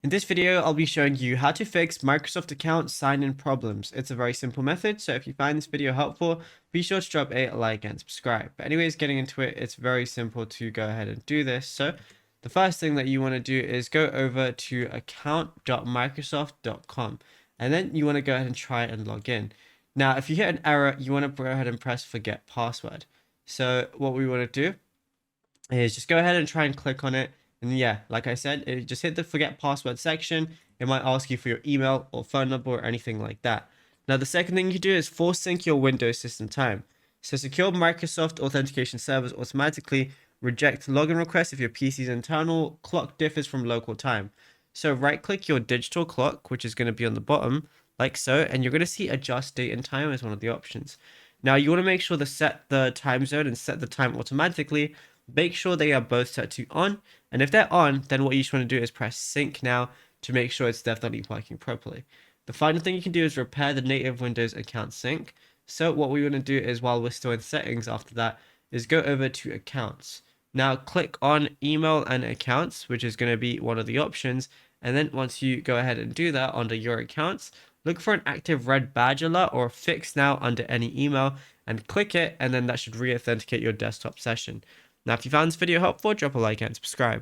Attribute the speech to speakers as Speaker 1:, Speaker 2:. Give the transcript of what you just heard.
Speaker 1: In this video, I'll be showing you how to fix Microsoft account sign-in problems. It's a very simple method, so if you find this video helpful, be sure to drop a like and subscribe. But anyways, getting into it, it's very simple to go ahead and do this. So the first thing that you want to do is go over to account.microsoft.com, and then you want to go ahead and try and log in. Now, if you hit an error, you want to go ahead and press forget password. So what we want to do is just go ahead and try and click on it. And yeah, like I said, just hit the forget password section. It might ask you for your email or phone number or anything like that. Now, the second thing you do is force sync your Windows system time. So secure Microsoft authentication servers automatically reject login requests if your PC's internal clock differs from local time. So right click your digital clock, which is going to be on the bottom, like so, and you're going to see adjust date and time as one of the options. Now you want to make sure to set the time zone and set the time automatically. Make sure they are both set to on, and if they're on, then what you just want to do is press sync now to make sure it's definitely working properly. The final thing you can do is repair the native Windows account sync. So what we want to do is, while we're still in settings after that, is go over to accounts. Now click on email and accounts, which is going to be one of the options. And then once you go ahead and do that under your accounts, look for an active red badge alert or fix now under any email and click it, and then that should re-authenticate your desktop session. Now, if you found this video helpful, drop a like and subscribe.